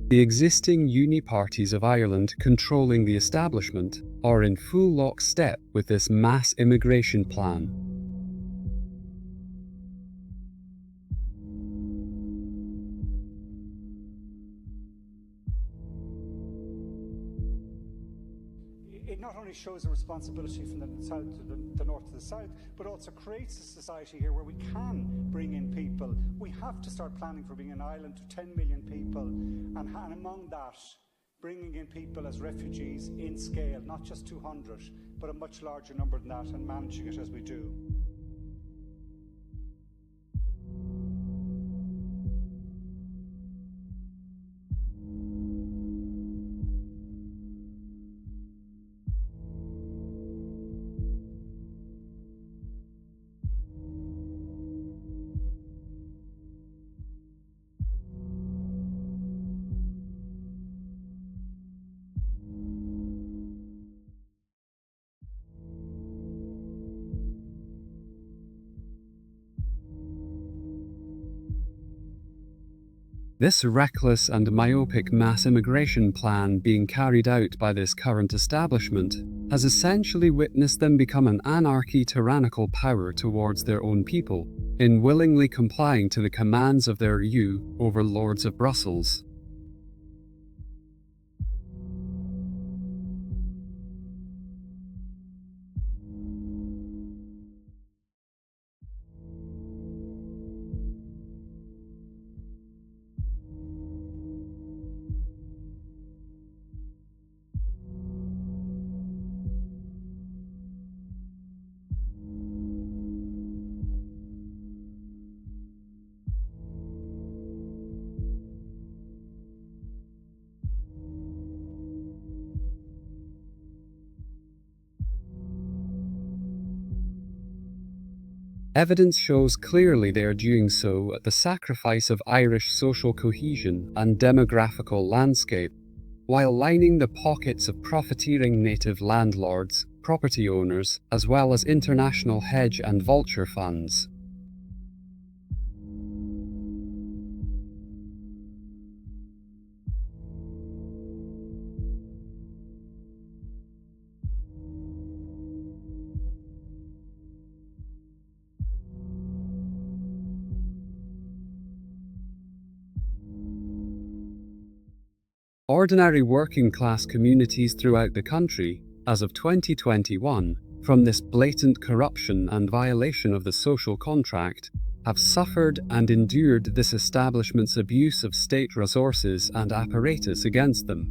The existing uni-parties of Ireland controlling the establishment are in full lockstep with this mass immigration plan. It not only shows a responsibility from the south to the north to the south, but also creates a society here where we can bring in people. We have to start planning for being an island to 10 million people, and among that, bringing in people as refugees in scale, not just 200, but a much larger number than that, and managing it as we do. This reckless and myopic mass immigration plan being carried out by this current establishment has essentially witnessed them become an anarchy-tyrannical power towards their own people, in willingly complying to the commands of their overlords of Brussels. Evidence shows clearly they are doing so at the sacrifice of Irish social cohesion and demographical landscape, while lining the pockets of profiteering native landlords, property owners, as well as international hedge and vulture funds. Ordinary working-class communities throughout the country, as of 2021, from this blatant corruption and violation of the social contract, have suffered and endured this establishment's abuse of state resources and apparatus against them.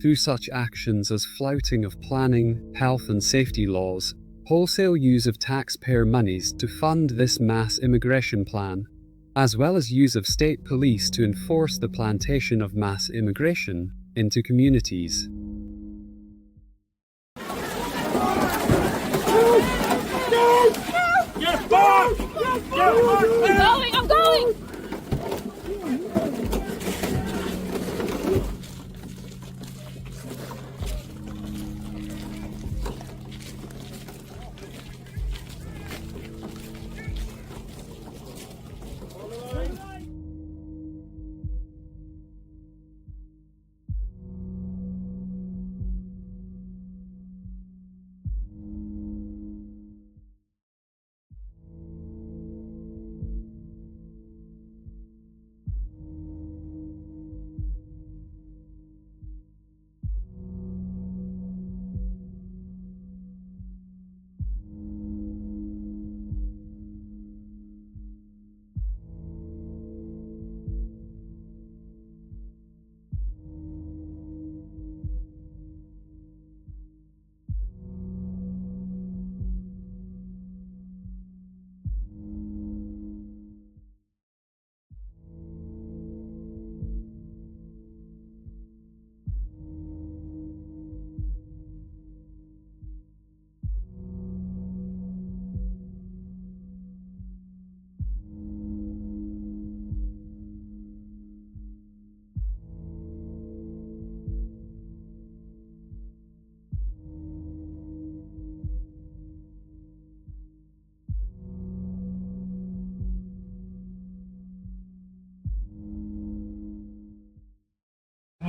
Through such actions as flouting of planning, health and safety laws, wholesale use of taxpayer monies to fund this mass immigration plan, as well as use of state police to enforce the plantation of mass immigration into communities. Get back! Get back! I'm going!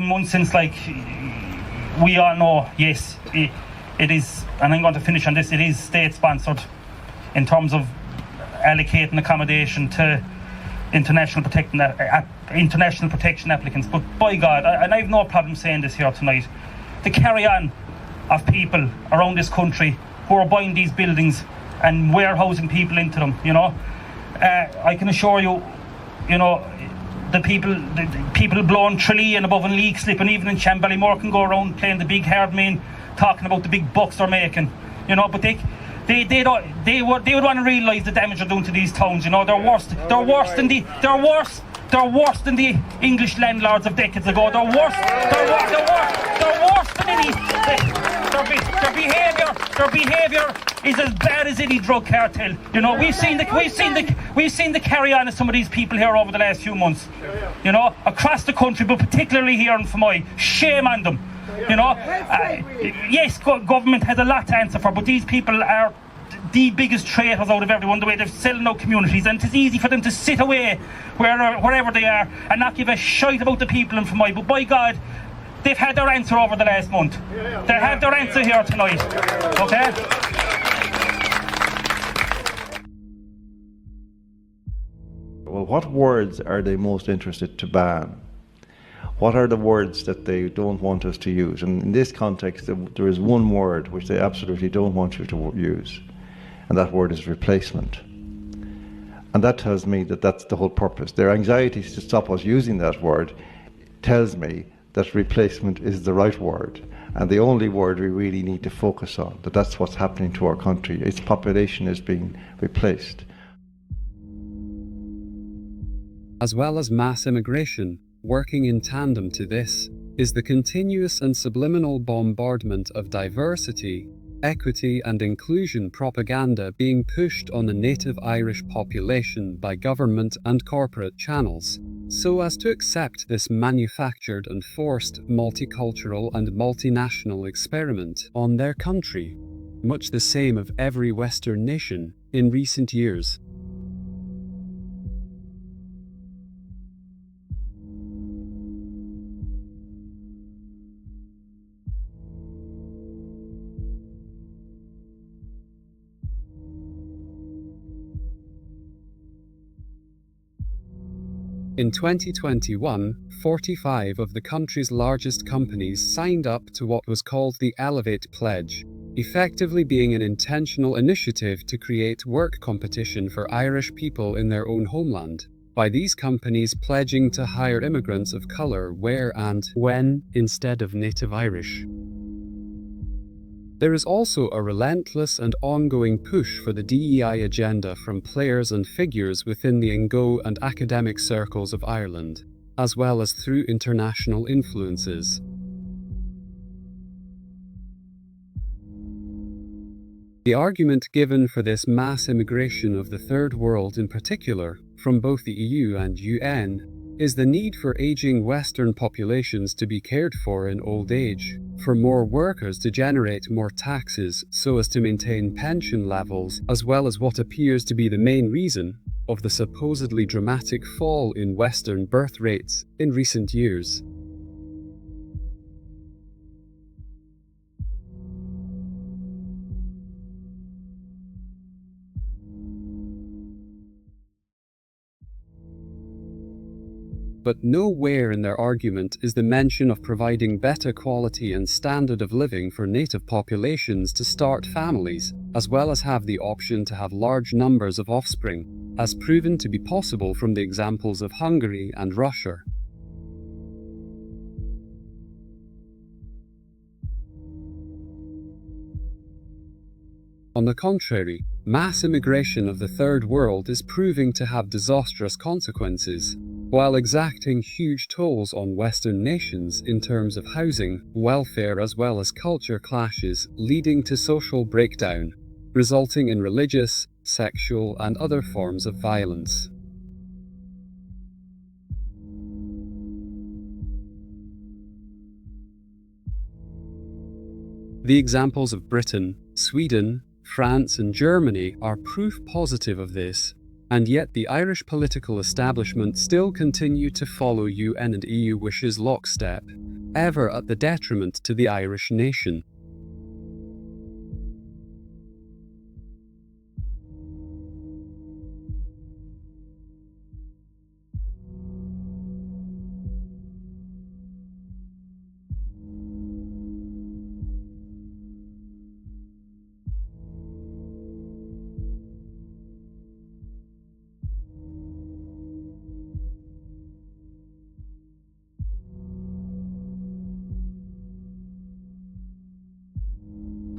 months since, like, we all know, yes, it is, and I'm going to finish on this, it is state-sponsored in terms of allocating accommodation to international protection applicants. But by God, and I have no problem saying this here tonight, the carry-on of people around this country who are buying these buildings and warehousing people into them, you know, I can assure you, you know, the people blowing Tralee and above and leak slipping, even in Shanballymore, can go around playing the big hard men, talking about the big bucks they're making, you know. But they would want to realise the damage they're doing to these towns. You know, they're worse than the English landlords of decades ago. They're worse than any. Their behaviour is as bad as any drug cartel. You know, we've seen the carry on of some of these people here over the last few months. You know, across the country, but particularly here in Fermoy. Shame on them. You know, yes, government has a lot to answer for, but these people are the biggest traitors out of everyone, the way they're selling out communities, and it's easy for them to sit away wherever they are and not give a shite about the people in Fermoy. But by God, they've had their answer over the last month. They have their answer here tonight. Okay? Well, what words are they most interested to ban? What are the words that they don't want us to use? And in this context, there is one word which they absolutely don't want you to use, and that word is replacement. And that tells me that that's the whole purpose. Their anxiety to stop us using that word tells me that replacement is the right word, and the only word we really need to focus on, that's what's happening to our country. Its population is being replaced. As well as mass immigration, working in tandem to this is the continuous and subliminal bombardment of diversity, equity and inclusion propaganda being pushed on the native Irish population by government and corporate channels, so as to accept this manufactured and forced multicultural and multinational experiment on their country, much the same of every Western nation in recent years. In 2021, 45 of the country's largest companies signed up to what was called the Elevate Pledge, effectively being an intentional initiative to create work competition for Irish people in their own homeland, by these companies pledging to hire immigrants of colour where and when instead of native Irish. There is also a relentless and ongoing push for the DEI agenda from players and figures within the Ngo and academic circles of Ireland, as well as through international influences. The argument given for this mass immigration of the Third World in particular, from both the EU and UN, is the need for aging Western populations to be cared for in old age, for more workers to generate more taxes so as to maintain pension levels, as well as what appears to be the main reason of the supposedly dramatic fall in Western birth rates in recent years. But nowhere in their argument is the mention of providing better quality and standard of living for native populations to start families, as well as have the option to have large numbers of offspring, as proven to be possible from the examples of Hungary and Russia. On the contrary, mass immigration of the Third World is proving to have disastrous consequences, while exacting huge tolls on Western nations in terms of housing, welfare as well as culture clashes, leading to social breakdown, resulting in religious, sexual and other forms of violence. The examples of Britain, Sweden, France and Germany are proof positive of this, and yet the Irish political establishment still continue to follow UN and EU wishes lockstep, ever at the detriment to the Irish nation.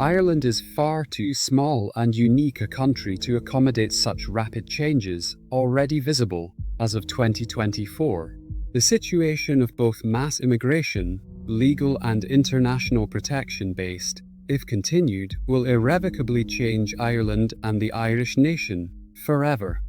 Ireland is far too small and unique a country to accommodate such rapid changes, already visible as of 2024. The situation of both mass immigration, legal and international protection based, if continued, will irrevocably change Ireland and the Irish nation forever.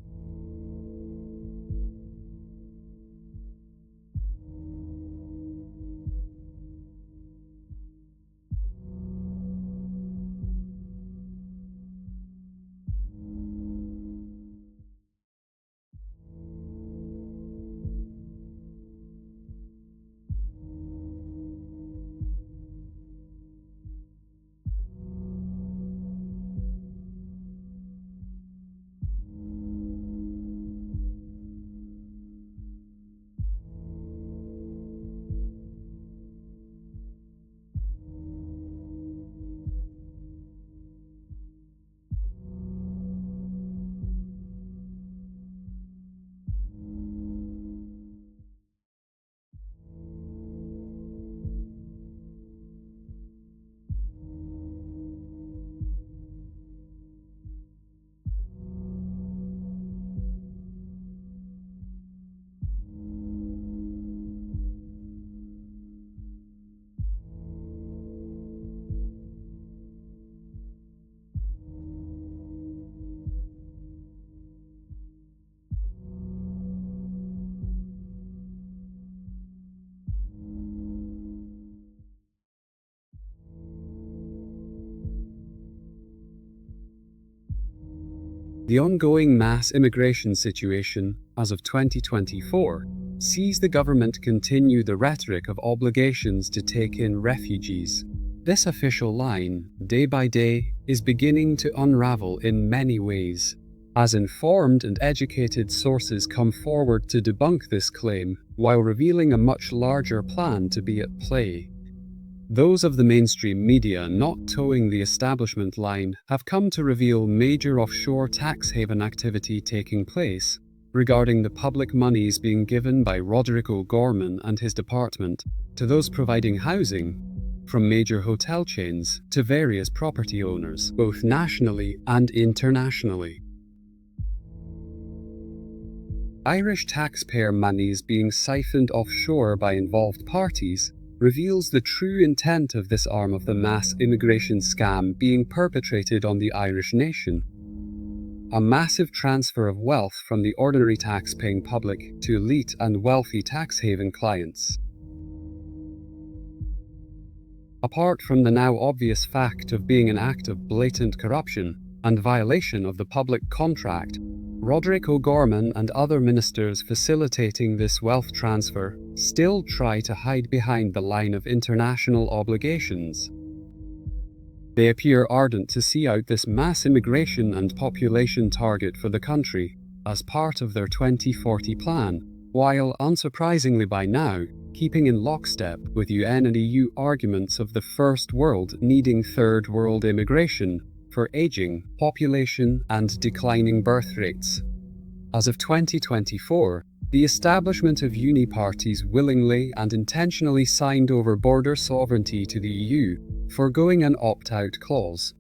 The ongoing mass immigration situation, as of 2024, sees the government continue the rhetoric of obligations to take in refugees. This official line, day by day, is beginning to unravel in many ways, as informed and educated sources come forward to debunk this claim, while revealing a much larger plan to be at play. Those of the mainstream media not towing the establishment line have come to reveal major offshore tax haven activity taking place, regarding the public monies being given by Roderick O'Gorman and his department to those providing housing, from major hotel chains to various property owners, both nationally and internationally. Irish taxpayer monies being siphoned offshore by involved parties reveals the true intent of this arm of the mass immigration scam being perpetrated on the Irish nation. A massive transfer of wealth from the ordinary tax-paying public to elite and wealthy tax haven clients. Apart from the now obvious fact of being an act of blatant corruption and violation of the public contract, Roderick O'Gorman and other ministers facilitating this wealth transfer still try to hide behind the line of international obligations. They appear ardent to see out this mass immigration and population target for the country as part of their 2040 plan, while, unsurprisingly by now, keeping in lockstep with UN and EU arguments of the First World needing Third World immigration for aging, population, and declining birth rates. As of 2024, the establishment of uni-parties willingly and intentionally signed over border sovereignty to the EU, foregoing an opt-out clause,